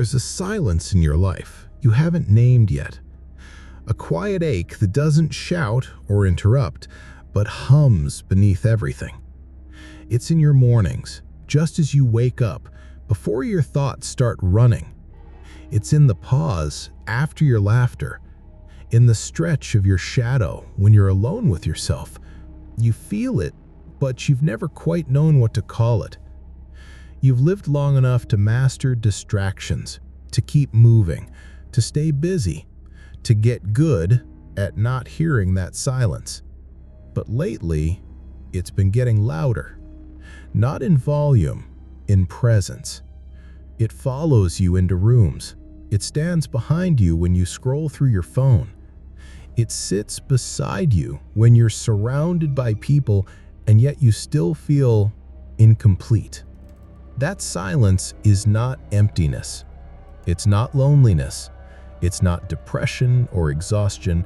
There's a silence in your life you haven't named yet. A quiet ache that doesn't shout or interrupt, but hums beneath everything. It's in your mornings, just as you wake up, before your thoughts start running. It's in the pause after your laughter, in the stretch of your shadow when you're alone with yourself. You feel it, but you've never quite known what to call it. You've lived long enough to master distractions, to keep moving, to stay busy, to get good at not hearing that silence. But lately, it's been getting louder. Not in volume, in presence. It follows you into rooms. It stands behind you when you scroll through your phone. It sits beside you when you're surrounded by people and yet you still feel incomplete. That silence is not emptiness. It's not loneliness. It's not depression or exhaustion.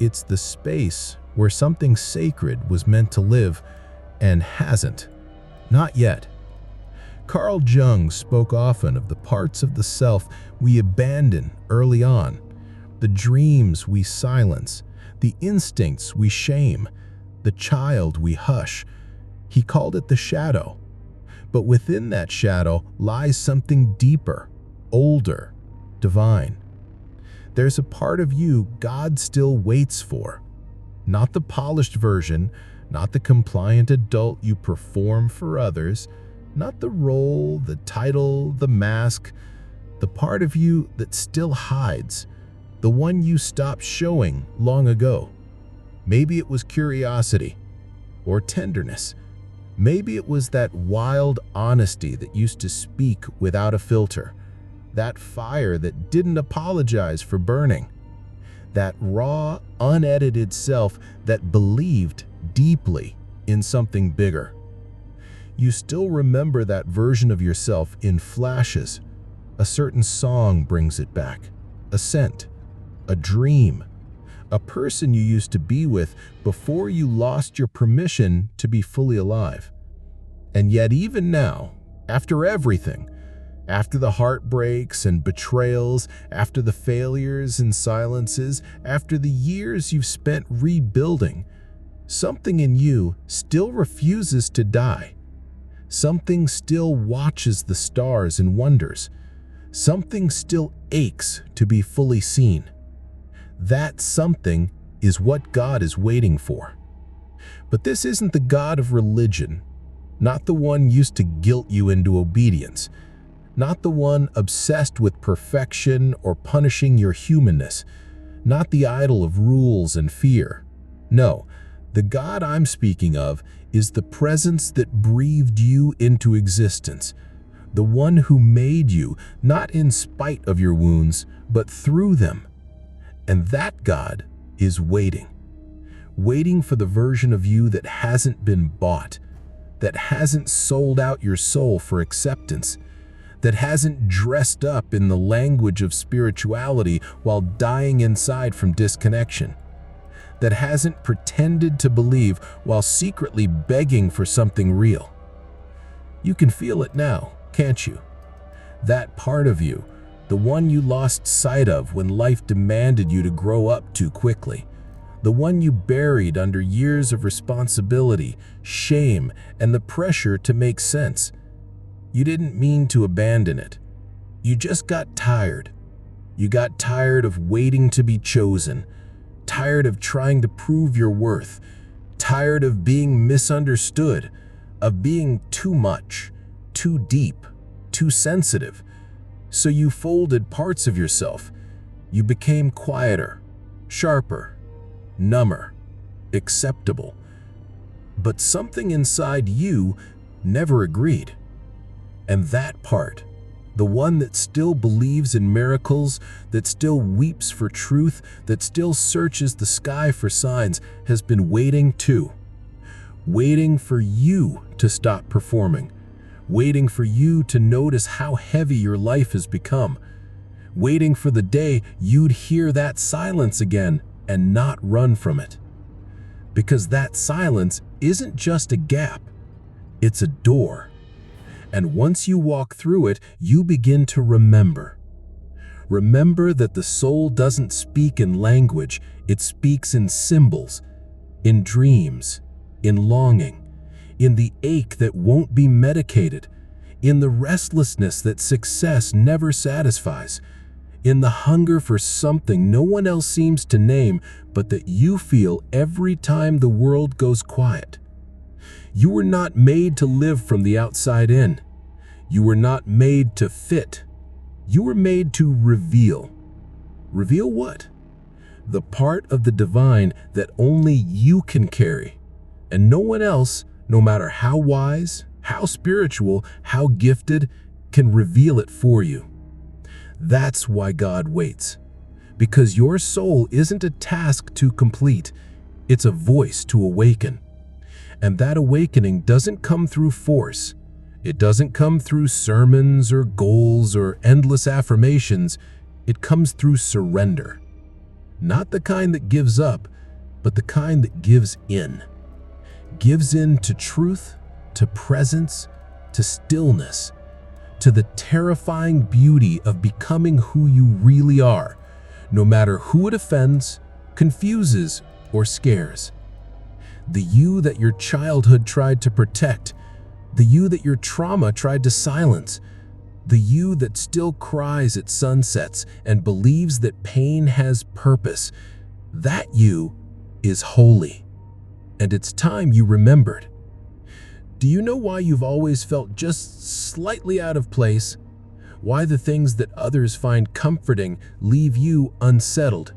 It's the space where something sacred was meant to live and hasn't. Not yet. Carl Jung spoke often of the parts of the self we abandon early on, the dreams we silence, the instincts we shame, the child we hush. He called it the shadow. But within that shadow lies something deeper, older, divine. There's a part of you God still waits for. Not the polished version, not the compliant adult you perform for others, not the role, the title, the mask, the part of you that still hides, the one you stopped showing long ago. Maybe it was curiosity or tenderness. Maybe it was that wild honesty that used to speak without a filter, that fire that didn't apologize for burning, that raw, unedited self that believed deeply in something bigger. You still remember that version of yourself in flashes. A certain song brings it back, a scent, a dream, a person you used to be with before you lost your permission to be fully alive. And yet even now, after everything, after the heartbreaks and betrayals, after the failures and silences, after the years you've spent rebuilding, something in you still refuses to die. Something still watches the stars and wonders. Something still aches to be fully seen. That something is what God is waiting for. But this isn't the God of religion, not the one used to guilt you into obedience, not the one obsessed with perfection or punishing your humanness, not the idol of rules and fear. No, the God I'm speaking of is the presence that breathed you into existence, the one who made you not in spite of your wounds, but through them. And that God is waiting for the version of you that hasn't been bought, that hasn't sold out your soul for acceptance, that hasn't dressed up in the language of spirituality while dying inside from disconnection, that hasn't pretended to believe while secretly begging for something real. You can feel it now, can't you? That part of you, the one you lost sight of when life demanded you to grow up too quickly, the one you buried under years of responsibility, shame, and the pressure to make sense. You didn't mean to abandon it. You just got tired. You got tired of waiting to be chosen, tired of trying to prove your worth, tired of being misunderstood, of being too much, too deep, too sensitive. So you folded parts of yourself. You became quieter, sharper, number, acceptable. But something inside you never agreed. And that part, the one that still believes in miracles, that still weeps for truth, that still searches the sky for signs, has been waiting too. Waiting for you to stop performing. Waiting for you to notice how heavy your life has become. Waiting for the day you'd hear that silence again and not run from it. Because that silence isn't just a gap, it's a door. And once you walk through it, you begin to remember. Remember that the soul doesn't speak in language, it speaks in symbols, in dreams, in longing, in the ache that won't be medicated, in the restlessness that success never satisfies, in the hunger for something no one else seems to name but that you feel every time the world goes quiet. You were not made to live from the outside in. You were not made to fit. You were made to reveal. Reveal what? The part of the divine that only you can carry, and no one else, no matter how wise, how spiritual, how gifted, can reveal it for you. That's why God waits, because your soul isn't a task to complete, it's a voice to awaken. And that awakening doesn't come through force. It doesn't come through sermons or goals or endless affirmations. It comes through surrender. Not the kind that gives up, but the kind that gives in. Gives in to truth, to presence, to stillness, to the terrifying beauty of becoming who you really are, no matter who it offends, confuses, or scares. The you that your childhood tried to protect, the you that your trauma tried to silence, the you that still cries at sunsets and believes that pain has purpose, that you is holy. And it's time you remembered. Do you know why you've always felt just slightly out of place? Why the things that others find comforting leave you unsettled?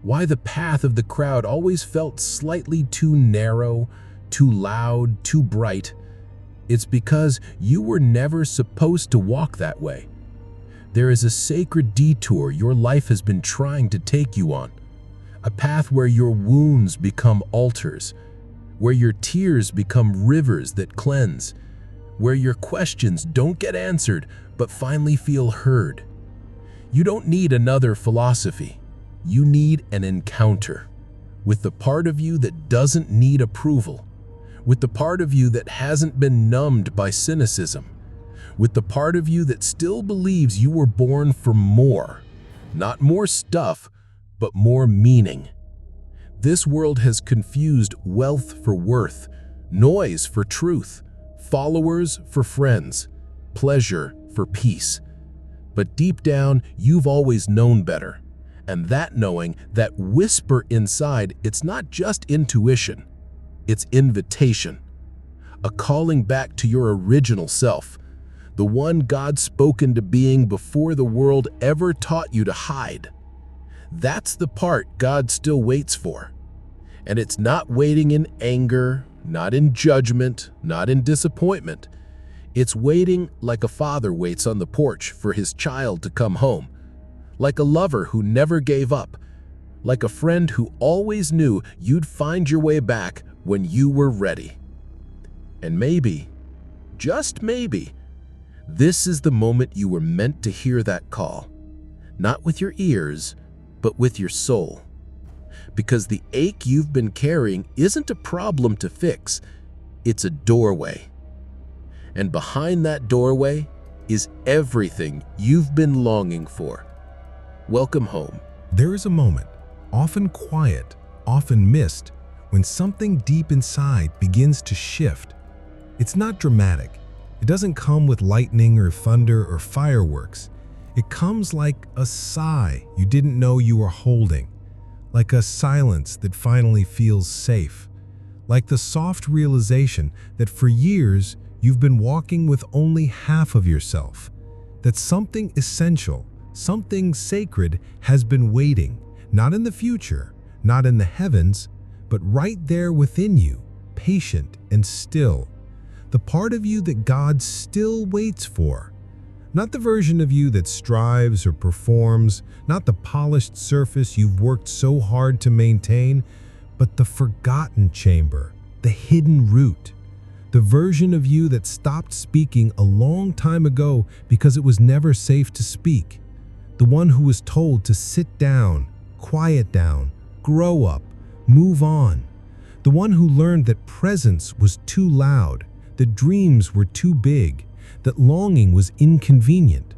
Why the path of the crowd always felt slightly too narrow, too loud, too bright? It's because you were never supposed to walk that way. There is a sacred detour your life has been trying to take you on, a path where your wounds become altars, where your tears become rivers that cleanse, where your questions don't get answered but finally feel heard. You don't need another philosophy. You need an encounter with the part of you that doesn't need approval, with the part of you that hasn't been numbed by cynicism, with the part of you that still believes you were born for more, not more stuff, but more meaning. This world has confused wealth for worth, noise for truth, followers for friends, pleasure for peace. But deep down, you've always known better. And that knowing, that whisper inside, it's not just intuition, it's invitation. A calling back to your original self, the one God spoke into being before the world ever taught you to hide. That's the part God still waits for. And it's not waiting in anger, not in judgment, not in disappointment. It's waiting like a father waits on the porch for his child to come home. Like a lover who never gave up, like a friend who always knew you'd find your way back when you were ready. And maybe, just maybe, this is the moment you were meant to hear that call, not with your ears, but with your soul. Because the ache you've been carrying isn't a problem to fix, it's a doorway. And behind that doorway is everything you've been longing for. Welcome home. There is a moment, often quiet, often missed, when something deep inside begins to shift. It's not dramatic. It doesn't come with lightning or thunder or fireworks. It comes like a sigh you didn't know you were holding, like a silence that finally feels safe, like the soft realization that for years you've been walking with only half of yourself, that something essential, something sacred has been waiting, not in the future, not in the heavens, but right there within you, patient and still. The part of you that God still waits for. Not the version of you that strives or performs, not the polished surface you've worked so hard to maintain, but the forgotten chamber, the hidden root. The version of you that stopped speaking a long time ago because it was never safe to speak. The one who was told to sit down, quiet down, grow up, move on. The one who learned that presence was too loud, that dreams were too big, that longing was inconvenient.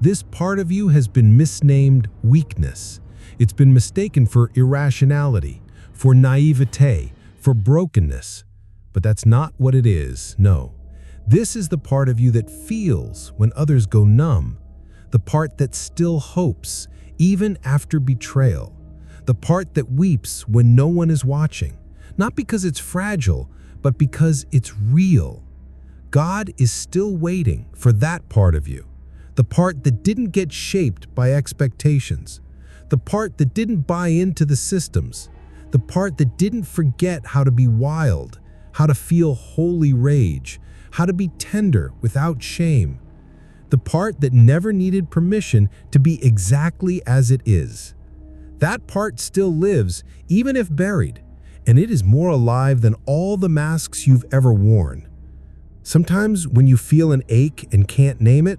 This part of you has been misnamed weakness. It's been mistaken for irrationality, for naivete, for brokenness. But that's not what it is, no. This is the part of you that feels when others go numb, the part that still hopes, even after betrayal, the part that weeps when no one is watching, not because it's fragile, but because it's real. God is still waiting for that part of you, the part that didn't get shaped by expectations, the part that didn't buy into the systems, the part that didn't forget how to be wild, how to feel holy rage, how to be tender without shame, the part that never needed permission to be exactly as it is. That part still lives, even if buried, and it is more alive than all the masks you've ever worn. Sometimes when you feel an ache and can't name it,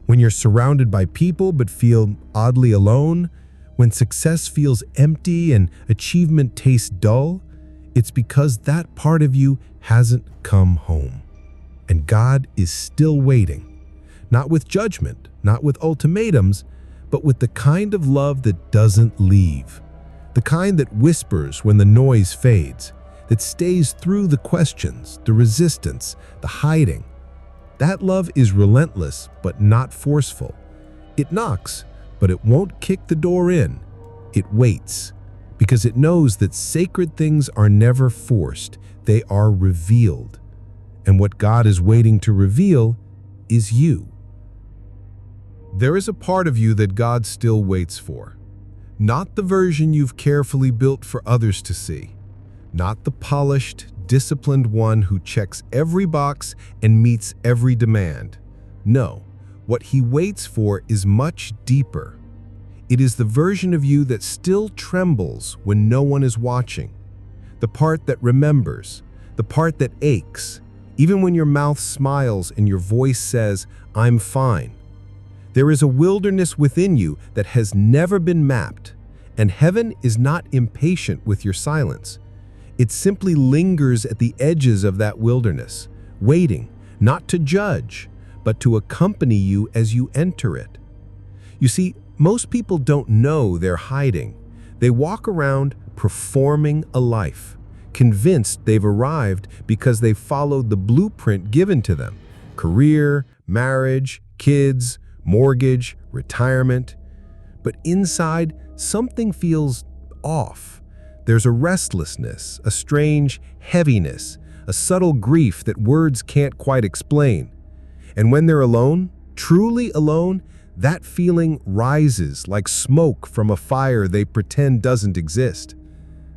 when you're surrounded by people but feel oddly alone, when success feels empty and achievement tastes dull, it's because that part of you hasn't come home. And God is still waiting, not with judgment, not with ultimatums, but with the kind of love that doesn't leave, the kind that whispers when the noise fades, that stays through the questions, the resistance, the hiding. That love is relentless, but not forceful. It knocks, but it won't kick the door in. It waits, because it knows that sacred things are never forced, they are revealed. And what God is waiting to reveal is you. There is a part of you that God still waits for. Not the version you've carefully built for others to see. Not the polished, disciplined one who checks every box and meets every demand. No, what He waits for is much deeper. It is the version of you that still trembles when no one is watching. The part that remembers, the part that aches, even when your mouth smiles and your voice says, "I'm fine." There is a wilderness within you that has never been mapped, and heaven is not impatient with your silence. It simply lingers at the edges of that wilderness, waiting, not to judge, but to accompany you as you enter it. You see, most people don't know they're hiding. They walk around performing a life, convinced they've arrived because they've followed the blueprint given to them: career, marriage, kids, mortgage, retirement. But inside, something feels off. There's a restlessness, a strange heaviness, a subtle grief that words can't quite explain. And when they're alone, truly alone, that feeling rises like smoke from a fire they pretend doesn't exist.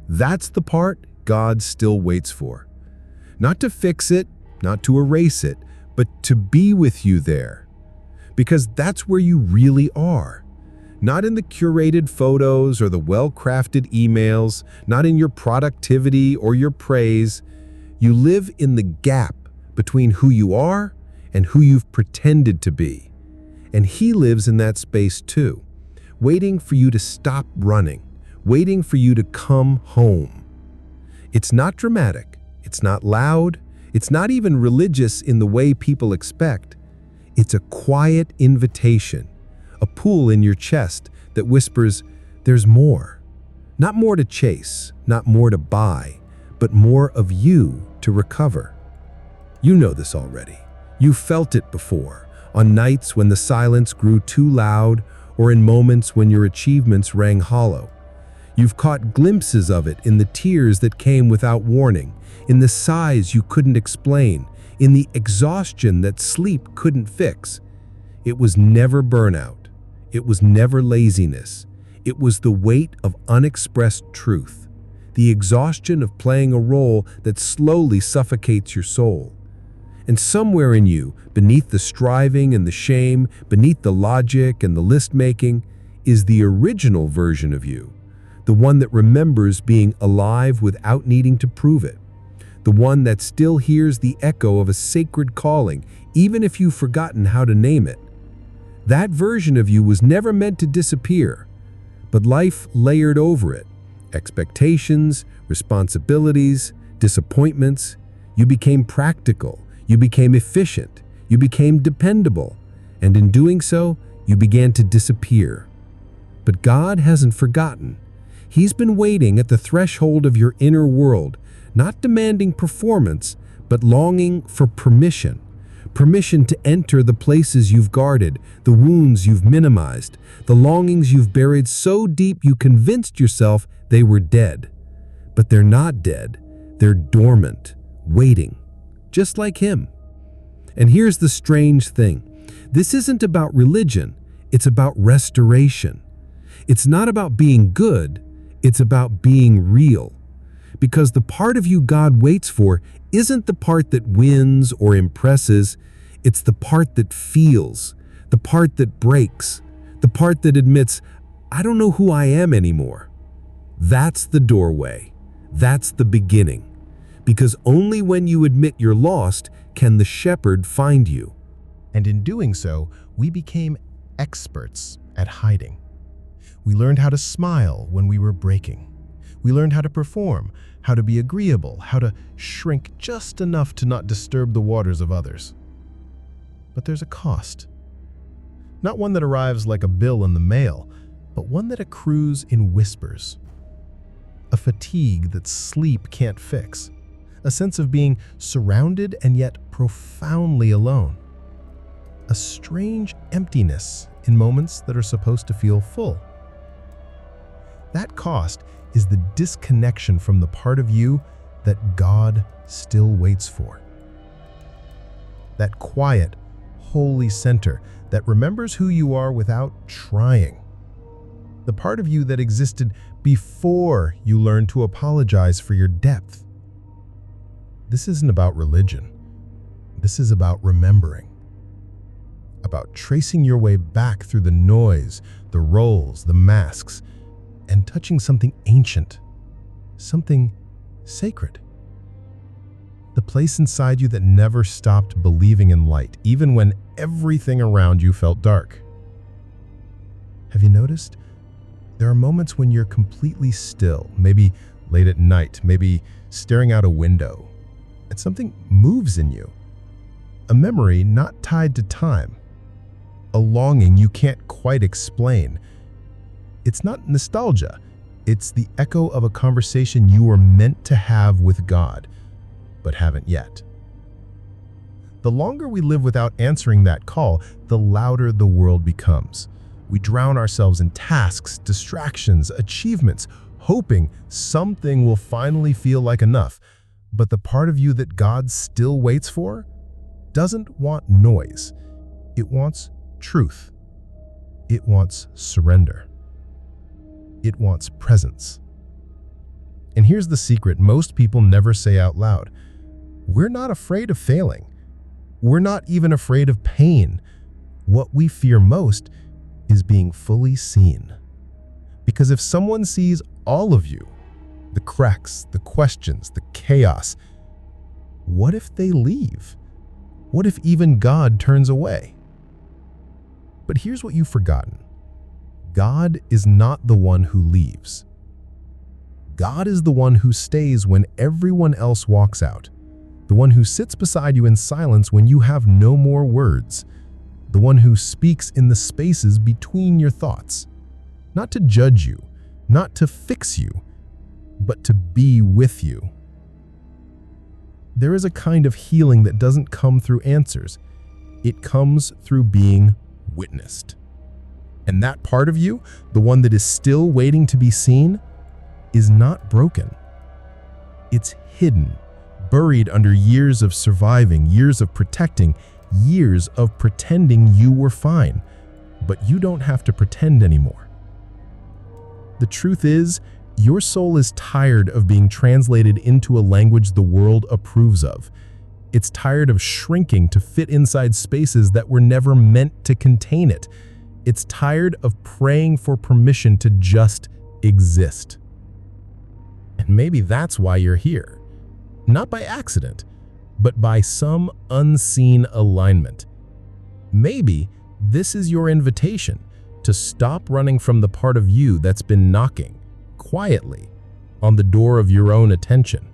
That's the part God still waits for. Not to fix it, not to erase it, but to be with you there. Because that's where you really are. Not in the curated photos or the well-crafted emails, not in your productivity or your praise. You live in the gap between who you are and who you've pretended to be. And He lives in that space too, waiting for you to stop running, waiting for you to come home. It's not dramatic, it's not loud, it's not even religious in the way people expect. It's a quiet invitation, a pull in your chest that whispers, there's more. Not more to chase, not more to buy, but more of you to recover. You know this already. You felt it before, on nights when the silence grew too loud or in moments when your achievements rang hollow. You've caught glimpses of it in the tears that came without warning, in the sighs you couldn't explain, in the exhaustion that sleep couldn't fix. It was never burnout. It was never laziness. It was the weight of unexpressed truth, the exhaustion of playing a role that slowly suffocates your soul. And somewhere in you, beneath the striving and the shame, beneath the logic and the list-making, is the original version of you, the one that remembers being alive without needing to prove it, the one that still hears the echo of a sacred calling, even if you've forgotten how to name it. That version of you was never meant to disappear, but life layered over it. Expectations, responsibilities, disappointments. You became practical. You became efficient. You became dependable. And in doing so, You began to disappear. But God hasn't forgotten. He's been waiting at the threshold of your inner world, not demanding performance, but longing for permission. Permission to enter the places you've guarded, the wounds you've minimized, the longings you've buried so deep you convinced yourself they were dead. But they're not dead. They're dormant, waiting, just like him. And here's the strange thing. This isn't about religion. It's about restoration. It's not about being good. It's about being real. Because the part of you God waits for isn't the part that wins or impresses. It's the part that feels, the part that breaks, the part that admits, I don't know who I am anymore. That's the doorway. That's the beginning. Because only when you admit you're lost can the shepherd find you. And in doing so, we became experts at hiding. We learned how to smile when we were breaking. We learned how to perform, how to be agreeable, how to shrink just enough to not disturb the waters of others. But there's a cost. Not one that arrives like a bill in the mail, but one that accrues in whispers. A fatigue that sleep can't fix. A sense of being surrounded and yet profoundly alone. A strange emptiness in moments that are supposed to feel full. That cost is the disconnection from the part of you that God still waits for. That quiet, holy center that remembers who you are without trying. The part of you that existed before you learned to apologize for your depth. This isn't about religion. This is about remembering. About tracing your way back through the noise, the roles, the masks, and touching something ancient, something sacred. The place inside you that never stopped believing in light, even when everything around you felt dark. Have you noticed? There are moments when you're completely still, maybe late at night, maybe staring out a window, and something moves in you. A memory not tied to time. A longing you can't quite explain. It's not nostalgia. It's the echo of a conversation you were meant to have with God, but haven't yet. The longer we live without answering that call, the louder the world becomes. We drown ourselves in tasks, distractions, achievements, hoping something will finally feel like enough. But the part of you that God still waits for doesn't want noise. It wants truth. It wants surrender. It wants presence. And here's the secret most people never say out loud. We're not afraid of failing. We're not even afraid of pain. What we fear most is being fully seen. Because if someone sees all of you, the cracks, the questions, the chaos, what if they leave? What if even God turns away? But here's what you've forgotten. God is not the one who leaves. God is the one who stays when everyone else walks out. The one who sits beside you in silence when you have no more words. The one who speaks in the spaces between your thoughts. Not to judge you, not to fix you, but to be with you. There is a kind of healing that doesn't come through answers. It comes through being witnessed. And that part of you, the one that is still waiting to be seen, is not broken. It's hidden, buried under years of surviving, years of protecting, years of pretending you were fine. But you don't have to pretend anymore. The truth is, your soul is tired of being translated into a language the world approves of. It's tired of shrinking to fit inside spaces that were never meant to contain it. It's tired of praying for permission to just exist. And maybe that's why you're here. Not by accident, but by some unseen alignment. Maybe this is your invitation to stop running from the part of you that's been knocking, quietly, on the door of your own attention.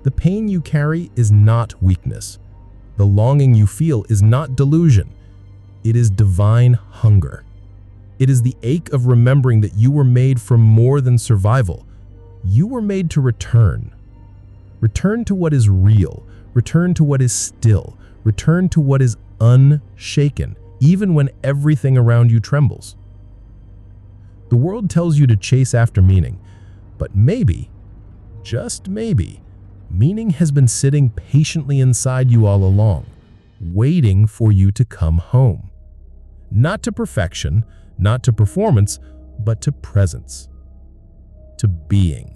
The pain you carry is not weakness. The longing you feel is not delusion. It is divine hunger. It is the ache of remembering that you were made for more than survival. You were made to return. Return to what is real. Return to what is still. Return to what is unshaken, even when everything around you trembles. The world tells you to chase after meaning, but maybe, just maybe, meaning has been sitting patiently inside you all along, waiting for you to come home. Not to perfection, not to performance, but to presence, to being.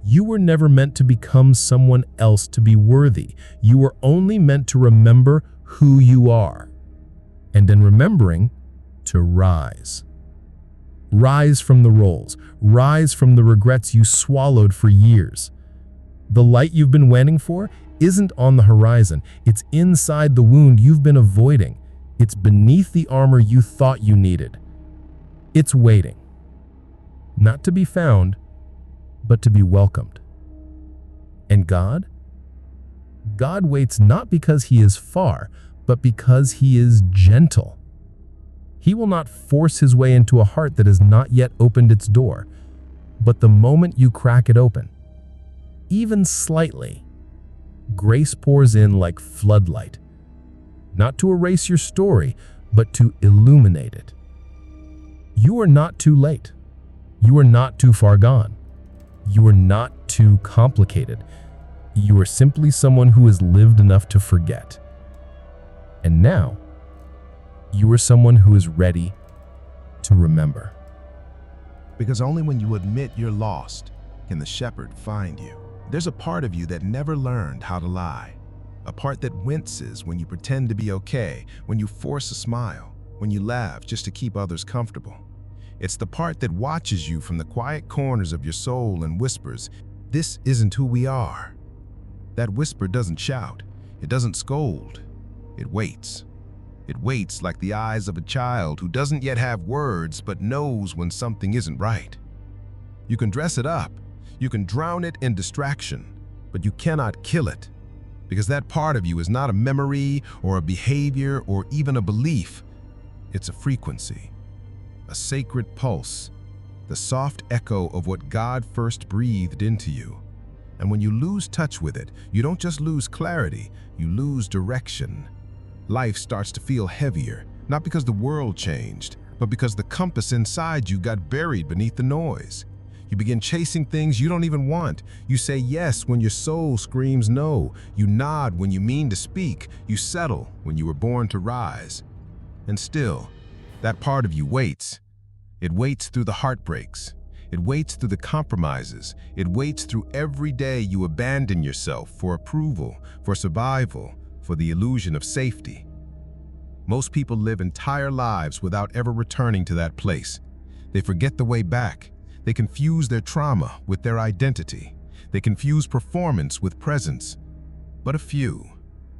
You were never meant to become someone else to be worthy. You were only meant to remember who you are, and in remembering, to rise. Rise from the roles. Rise from the regrets you swallowed for years. The light you've been waiting for isn't on the horizon. It's inside the wound you've been avoiding. It's beneath the armor you thought you needed. It's waiting. Not to be found, but to be welcomed. And God? God waits not because He is far, but because He is gentle. He will not force His way into a heart that has not yet opened its door. But the moment you crack it open, even slightly, grace pours in like floodlight, not to erase your story, but to illuminate it. You are not too late. You are not too far gone. You are not too complicated. You are simply someone who has lived enough to forget. And now, you are someone who is ready to remember. Because only when you admit you're lost can the shepherd find you. There's a part of you that never learned how to lie. A part that winces when you pretend to be okay, when you force a smile, when you laugh just to keep others comfortable. It's the part that watches you from the quiet corners of your soul and whispers, "This isn't who we are." That whisper doesn't shout. It doesn't scold. It waits. It waits like the eyes of a child who doesn't yet have words but knows when something isn't right. You can dress it up. You can drown it in distraction, but you cannot kill it. Because that part of you is not a memory or a behavior or even a belief. It's a frequency, a sacred pulse, the soft echo of what God first breathed into you. And when you lose touch with it, you don't just lose clarity, you lose direction. Life starts to feel heavier, not because the world changed, but because the compass inside you got buried beneath the noise. You begin chasing things you don't even want. You say yes when your soul screams no. You nod when you mean to speak. You settle when you were born to rise. And still, that part of you waits. It waits through the heartbreaks. It waits through the compromises. It waits through every day you abandon yourself for approval, for survival, for the illusion of safety. Most people live entire lives without ever returning to that place. They forget the way back. They confuse their trauma with their identity. They confuse performance with presence. But a few,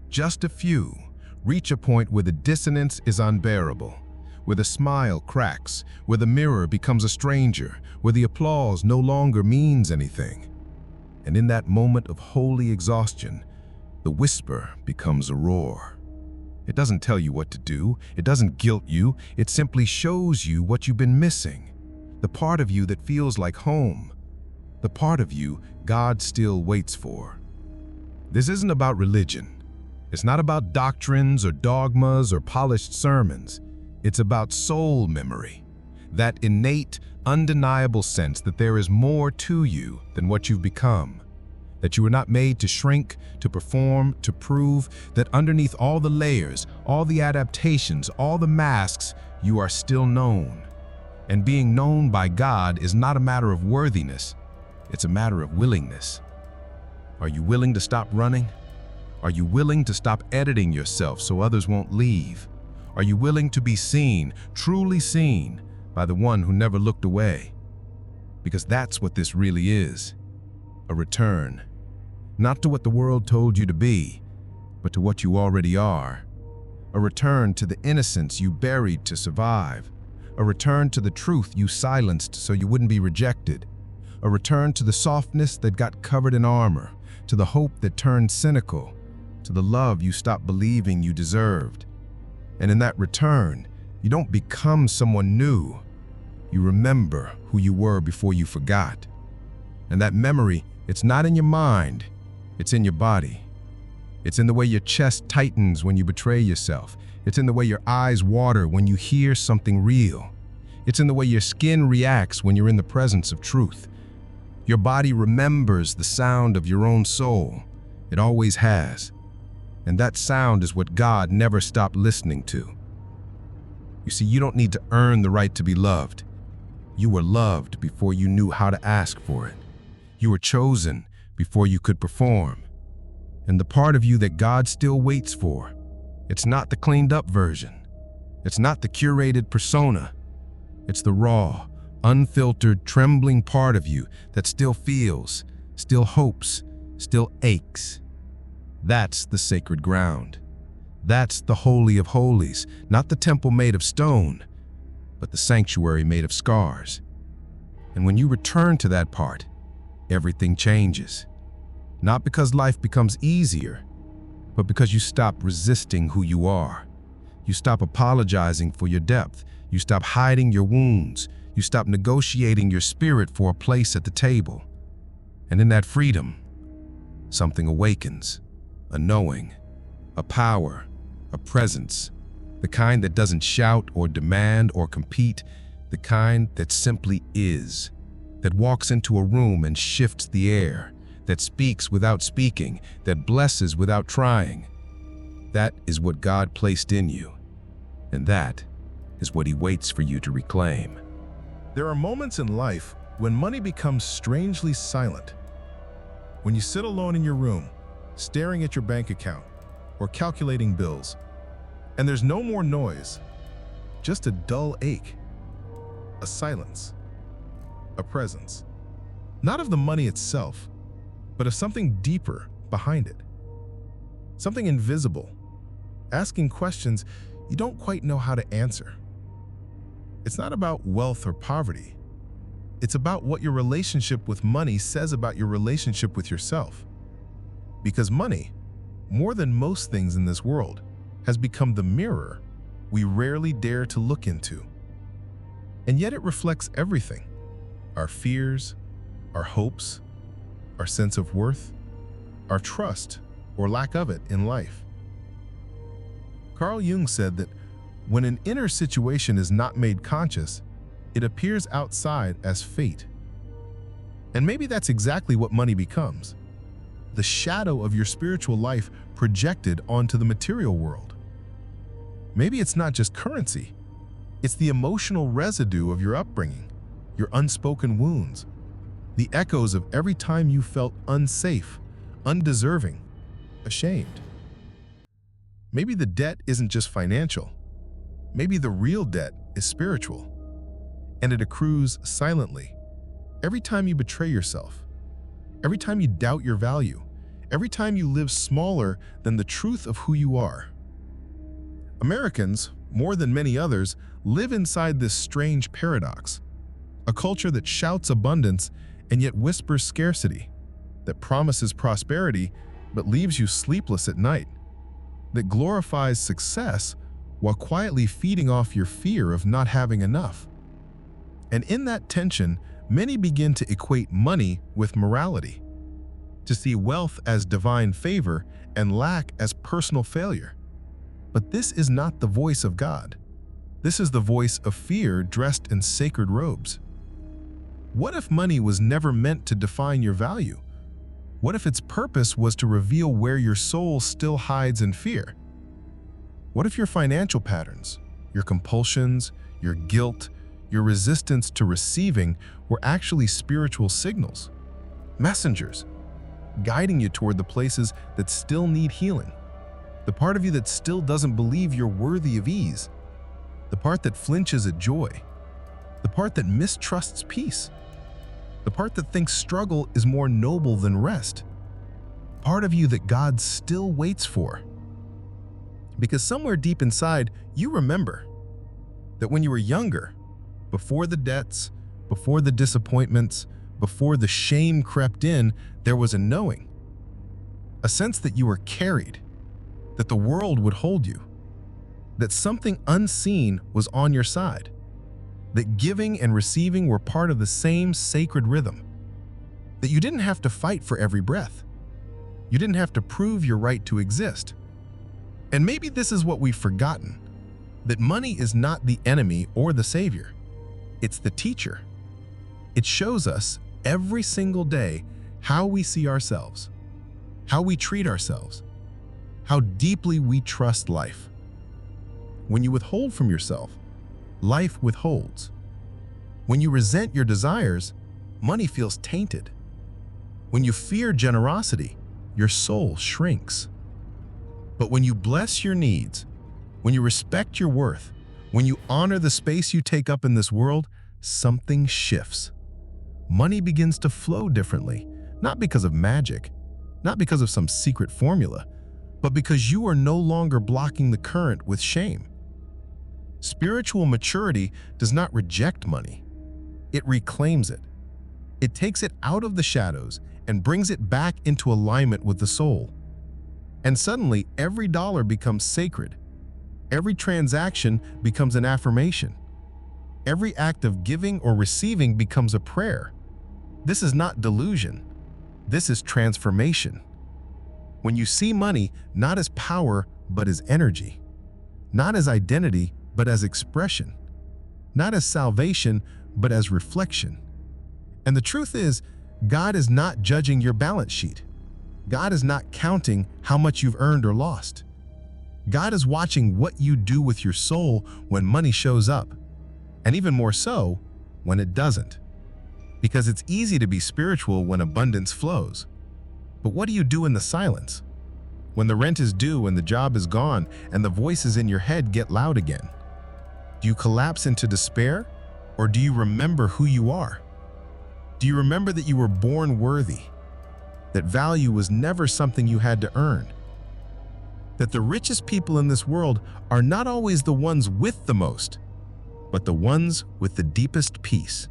just a few, reach a point where the dissonance is unbearable, where the smile cracks, where the mirror becomes a stranger, where the applause no longer means anything. And in that moment of holy exhaustion, the whisper becomes a roar. It doesn't tell you what to do. It doesn't guilt you. It simply shows you what you've been missing. The part of you that feels like home. The part of you God still waits for. This isn't about religion. It's not about doctrines or dogmas or polished sermons. It's about soul memory. That innate, undeniable sense that there is more to you than what you've become. That you were not made to shrink, to perform, to prove, that underneath all the layers, all the adaptations, all the masks, you are still known. And being known by God is not a matter of worthiness, it's a matter of willingness. Are you willing to stop running? Are you willing to stop editing yourself so others won't leave? Are you willing to be seen, truly seen, by the one who never looked away? Because that's what this really is, a return. Not to what the world told you to be, but to what you already are. A return to the innocence you buried to survive. A return to the truth you silenced so you wouldn't be rejected. A return to the softness that got covered in armor, to the hope that turned cynical, to the love you stopped believing you deserved. And in that return, you don't become someone new. You remember who you were before you forgot. And that memory, it's not in your mind, it's in your body. It's in the way your chest tightens when you betray yourself. It's in the way your eyes water when you hear something real. It's in the way your skin reacts when you're in the presence of truth. Your body remembers the sound of your own soul. It always has. And that sound is what God never stopped listening to. You see, you don't need to earn the right to be loved. You were loved before you knew how to ask for it. You were chosen before you could perform. And the part of you that God still waits for, it's not the cleaned up version. It's not the curated persona. It's the raw, unfiltered, trembling part of you that still feels, still hopes, still aches. That's the sacred ground. That's the Holy of Holies, not the temple made of stone, but the sanctuary made of scars. And when you return to that part, everything changes. Not because life becomes easier, but because you stop resisting who you are. You stop apologizing for your depth. You stop hiding your wounds. You stop negotiating your spirit for a place at the table. And in that freedom, something awakens, a knowing, a power, a presence, the kind that doesn't shout or demand or compete, the kind that simply is, that walks into a room and shifts the air, that speaks without speaking, that blesses without trying. That is what God placed in you, and that is what He waits for you to reclaim. There are moments in life when money becomes strangely silent. When you sit alone in your room, staring at your bank account or calculating bills, and there's no more noise, just a dull ache, a silence, a presence. Not of the money itself, but of something deeper behind it. Something invisible, asking questions you don't quite know how to answer. It's not about wealth or poverty. It's about what your relationship with money says about your relationship with yourself. Because money, more than most things in this world, has become the mirror we rarely dare to look into. And yet it reflects everything: our fears, our hopes, our sense of worth, our trust or lack of it in life. Carl Jung said that when an inner situation is not made conscious, it appears outside as fate. And maybe that's exactly what money becomes: the shadow of your spiritual life projected onto the material world. Maybe it's not just currency. It's the emotional residue of your upbringing, your unspoken wounds, the echoes of every time you felt unsafe, undeserving, ashamed. Maybe the debt isn't just financial. Maybe the real debt is spiritual, and it accrues silently. Every time you betray yourself, every time you doubt your value, every time you live smaller than the truth of who you are. Americans, more than many others, live inside this strange paradox, a culture that shouts abundance and yet whispers scarcity, that promises prosperity but leaves you sleepless at night, that glorifies success while quietly feeding off your fear of not having enough. And in that tension, many begin to equate money with morality, to see wealth as divine favor and lack as personal failure. But this is not the voice of God. This is the voice of fear dressed in sacred robes. What if money was never meant to define your value? What if its purpose was to reveal where your soul still hides in fear? What if your financial patterns, your compulsions, your guilt, your resistance to receiving were actually spiritual signals, messengers, guiding you toward the places that still need healing? The part of you that still doesn't believe you're worthy of ease, the part that flinches at joy, the part that mistrusts peace, the part that thinks struggle is more noble than rest, part of you that God still waits for. Because somewhere deep inside, you remember that when you were younger, before the debts, before the disappointments, before the shame crept in, there was a knowing, a sense that you were carried, that the world would hold you, that something unseen was on your side, that giving and receiving were part of the same sacred rhythm, that you didn't have to fight for every breath. You didn't have to prove your right to exist. And maybe this is what we've forgotten, that money is not the enemy or the savior. It's the teacher. It shows us every single day how we see ourselves, how we treat ourselves, how deeply we trust life. When you withhold from yourself, life withholds. When you resent your desires, money feels tainted. When you fear generosity, your soul shrinks. But when you bless your needs, when you respect your worth, when you honor the space you take up in this world, something shifts. Money begins to flow differently, not because of magic, not because of some secret formula, but because you are no longer blocking the current with shame. Spiritual maturity does not reject money. It reclaims it. It takes it out of the shadows and brings it back into alignment with the soul. And suddenly, every dollar becomes sacred. Every transaction becomes an affirmation. Every act of giving or receiving becomes a prayer. This is not delusion. This is transformation. When you see money not as power, but as energy, not as identity, but as expression, not as salvation, but as reflection. And the truth is, God is not judging your balance sheet. God is not counting how much you've earned or lost. God is watching what you do with your soul when money shows up, and even more so, when it doesn't. Because it's easy to be spiritual when abundance flows. But what do you do in the silence? When the rent is due and the job is gone and the voices in your head get loud again? Do you collapse into despair, or do you remember who you are? Do you remember that you were born worthy? That value was never something you had to earn? That the richest people in this world are not always the ones with the most, but the ones with the deepest peace.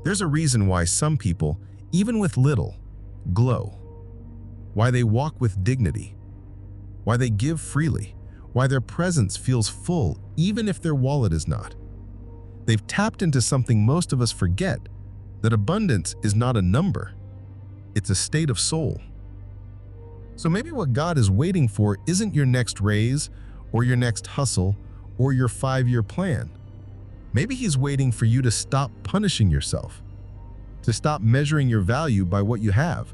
There's a reason why some people, even with little, glow. Why they walk with dignity. Why they give freely. Why their presence feels full even if their wallet is not. They've tapped into something most of us forget, that abundance is not a number. It's a state of soul. So maybe what God is waiting for isn't your next raise, or your next hustle, or your 5-year plan. Maybe He's waiting for you to stop punishing yourself, to stop measuring your value by what you have,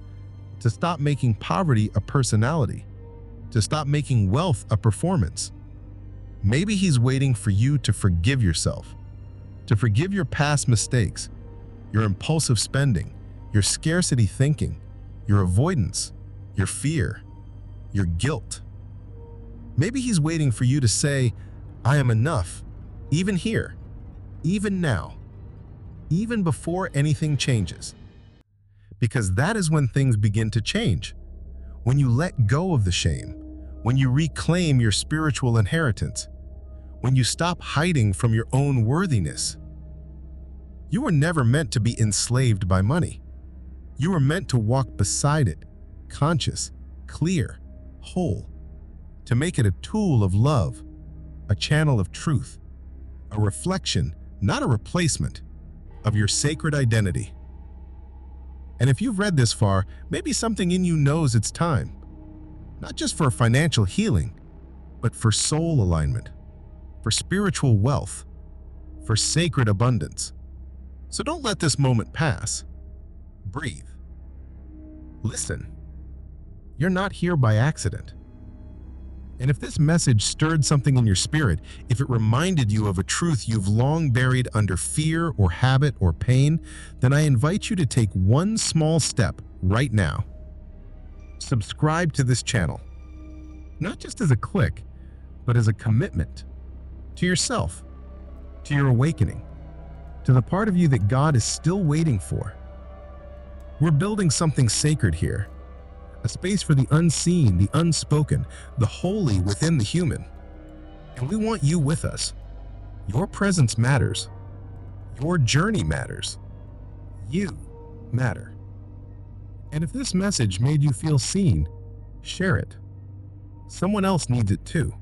to stop making poverty a personality, to stop making wealth a performance. Maybe He's waiting for you to forgive yourself, to forgive your past mistakes, your impulsive spending, your scarcity thinking, your avoidance, your fear, your guilt. Maybe He's waiting for you to say, I am enough, even here, even now, even before anything changes. Because that is when things begin to change. When you let go of the shame, when you reclaim your spiritual inheritance, when you stop hiding from your own worthiness. You were never meant to be enslaved by money. You were meant to walk beside it, conscious, clear, whole, to make it a tool of love, a channel of truth, a reflection, not a replacement, of your sacred identity. And if you've read this far, maybe something in you knows it's time, not just for financial healing, but for soul alignment, for spiritual wealth, for sacred abundance. So don't let this moment pass. Breathe. Listen. You're not here by accident. And if this message stirred something in your spirit, if it reminded you of a truth you've long buried under fear or habit or pain, then I invite you to take one small step right now. Subscribe to this channel, not just as a click, but as a commitment to yourself, to your awakening, to the part of you that God is still waiting for. We're building something sacred here, a space for the unseen, the unspoken, the holy within the human. And we want you with us. Your presence matters. Your journey matters. You matter. And if this message made you feel seen, share it. Someone else needs it too.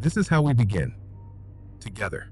This is how we begin. Together.